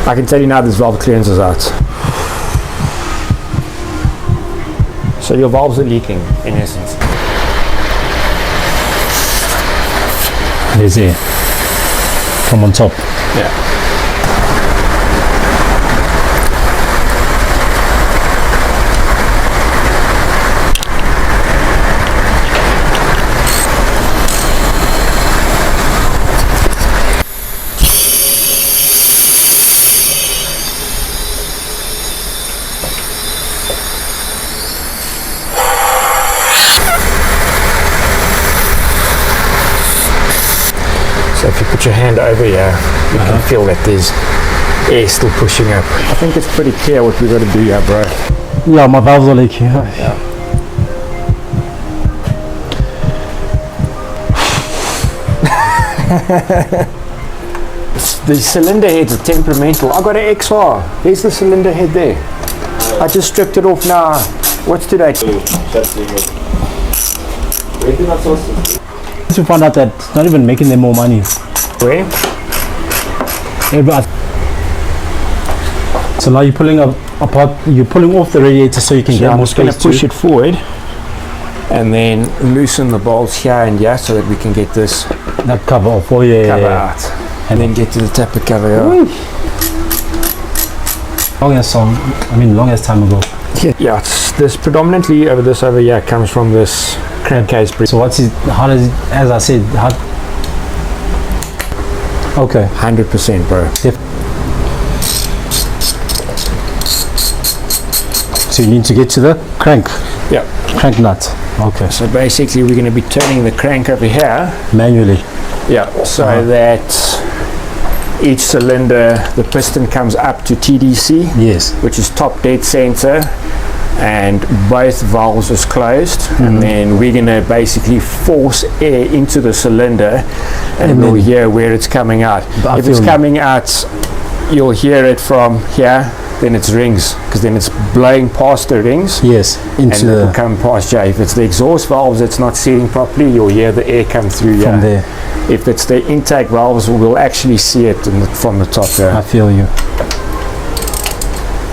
I can tell you now this valve clearance is out. So your valves are leaking in essence. There's air from on top. Yeah. So if you put your hand over here, you can feel that there's air still pushing up. I think it's pretty clear what we've got to do here, bro. Yeah, my valves are leaking. Yeah. The cylinder heads are temperamental. I got an XR. There's the cylinder head there. I just stripped it off now. What's today? To find out that it's not even making them more money. Where? So now you're pulling apart, you're pulling off the radiator so you can get more space. I'm just going to push it forward and then loosen the bolts here and here so that we can get this that cover off. Oh yeah, cover out, and then get to the tapper cover here. Long as time ago. Yeah, it's this predominantly over here comes from this crankcase. So how does it, as I said, okay. 100%, bro. So you need to get to the crank. Yeah. Crank nut. Okay. So basically we're going to be turning the crank over here. Manually. Yeah, so that each cylinder, the piston comes up to TDC. Yes. Which is top dead center. And both valves is closed, and then we're going to basically force air into the cylinder and we'll hear where it's coming out. If it's coming out, you'll hear it from here, then it's rings, because then it's blowing past the rings. Yes, and it will come past here. If it's the exhaust valves that's not sealing properly, you'll hear the air come through here. From there. If it's the intake valves, we'll actually see it from the top there. I feel you.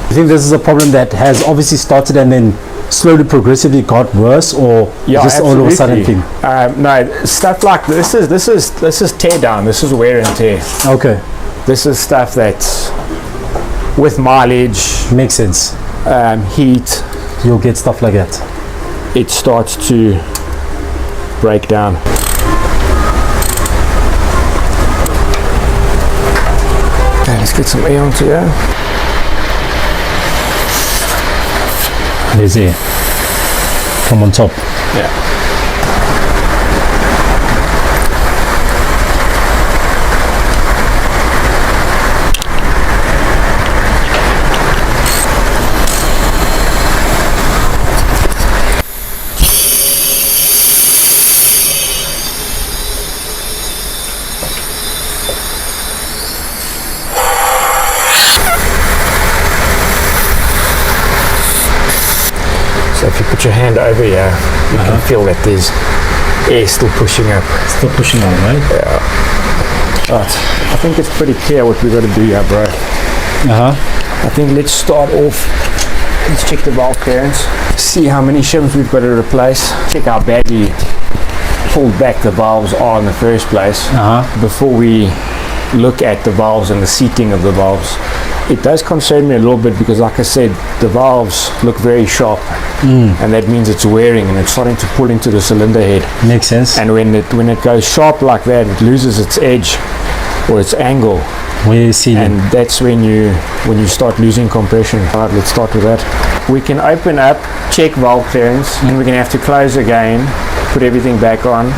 I think this is a problem that has obviously started and then slowly progressively got worse, or just all of a sudden thing? No, stuff like this is tear down. This is wear and tear. Okay. This is stuff that's with mileage. Makes sense. Heat. You'll get stuff like that. It starts to break down. Okay, let's get some air onto here. There's air from on top. Yeah. So if you put your hand over here, you can feel that there's air still pushing up. Still pushing on, right? Yeah. Right. I think it's pretty clear what we've got to do here, bro. I think let's start off. Let's check the valve clearance. See how many shims we've got to replace. Check how badly pulled back the valves are in the first place. Before we look at the valves and the seating of the valves. It does concern me a little bit because, like I said, the valves look very sharp, and that means it's wearing and it's starting to pull into the cylinder head. Makes sense. And when it goes sharp like that, it loses its edge or its angle. Where you see and that's when you start losing compression. All right, let's start with that. We can open up, check valve clearance, and we're going to have to close again, put everything back on.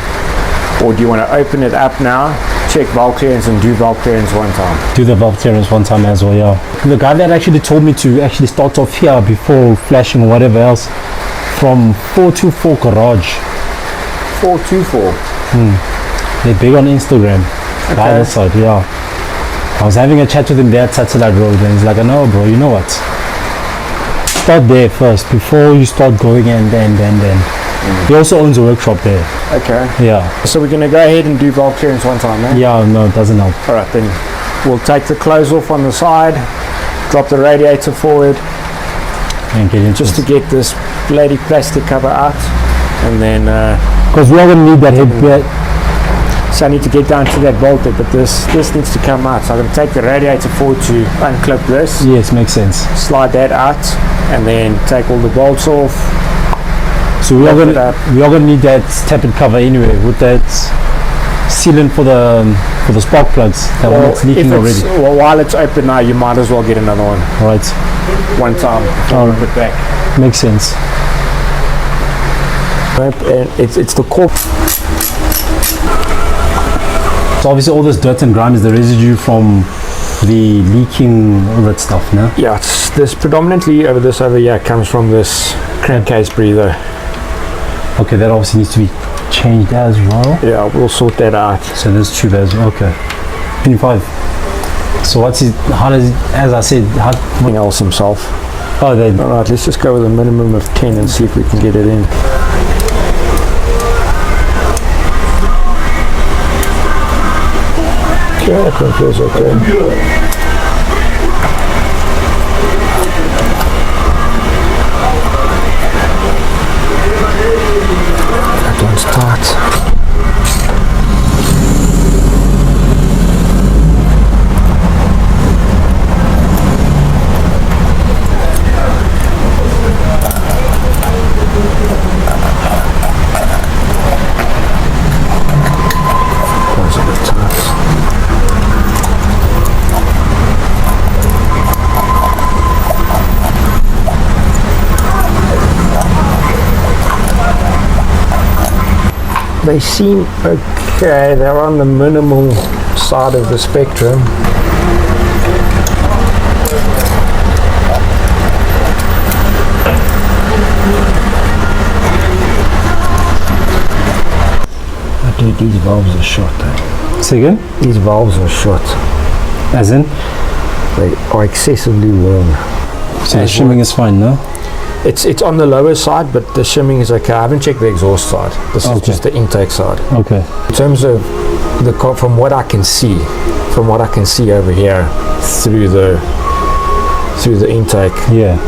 Or do you want to open it up now, check valve clearance and do valve clearance one time? Do the valve clearance one time as well, yeah. The guy that actually told me to actually start off here before flashing or whatever else, from 424 Garage. 424? They're big on Instagram. Okay. The other side, yeah. I was having a chat with him there at Satellite Road and he's like, no bro, you know what? Start there first before you start going and then. He also owns a workshop there. Okay. Yeah. So we're going to go ahead and do valve clearance one time, man? Yeah, no, it doesn't help. Alright, then we'll take the close off on the side, drop the radiator forward, and get into just to get this bloody plastic cover out, and then because we are going to need that head. so I need to get down to that bolt there, but this needs to come out. So I'm going to take the radiator forward to unclip this. Yes, makes sense. Slide that out, and then take all the bolts off. So we are going to need that tapered cover anyway, with that sealant for the spark plugs. That one that's leaking already. Well, while it's open now, you might as well get another one. Right. One time. All right. Put back. Makes sense. And it's the core. So obviously all this dirt and grime is the residue from the leaking, all that stuff, no? Yeah, this predominantly over here comes from this crankcase breather. Okay, that obviously needs to be changed as well. Yeah, we'll sort that out. So this tube as well, okay. 25. So how does it, as I said, Something else himself. Oh, they. Alright, let's just go with a minimum of 10 and see if we can get it in. Okay, I think feels okay. That one's tight. Those are the tights. They seem okay, they're on the minimal side of the spectrum. Dude, these valves are shot though. Say again? These valves are shot. As in? They are excessively warm. So the shimming is fine, no? It's on the lower side, but the shimming is okay. I haven't checked the exhaust side. This is just the intake side. Okay. In terms of from what I can see over here through the intake, yeah,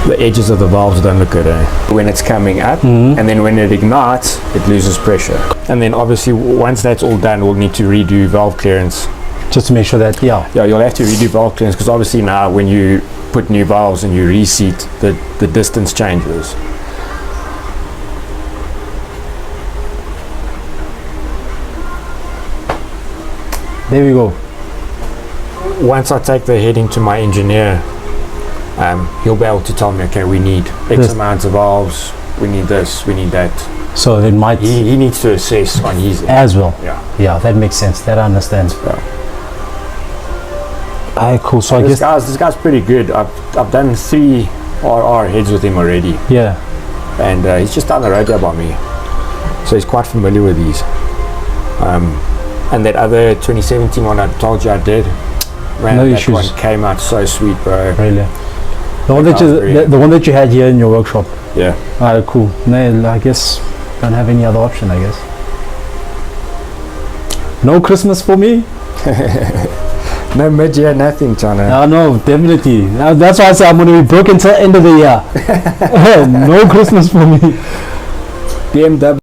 the edges of the valves don't look good when it's coming up, and then when it ignites, it loses pressure. And then obviously once that's all done, we'll need to redo valve clearance. Just to make sure that, yeah, you'll have to redo valve clearance, because obviously now when you put new valves and you reseat, the distance changes. There we go. Once I take the heading to my engineer, he'll be able to tell me, okay, we need X amount of valves, we need this, we need that. So it might... He needs to assess on his end. As well. Yeah, that makes sense. That I understand. Yeah. Cool. So this guy's pretty good. I've done 3 RR heads with him already. Yeah. And he's just down the road there by me, so he's quite familiar with these. And that other 2017 one I told you I did, man, no that issues. one came out so sweet, bro. Really? The one that you had here in your workshop. Yeah. Alright, cool. No, I guess don't have any other option, I guess. No Christmas for me. No mid-year, nothing, Chana. No, definitely. That's why I say I'm going to be broke until end of the year. No Christmas for me. BMW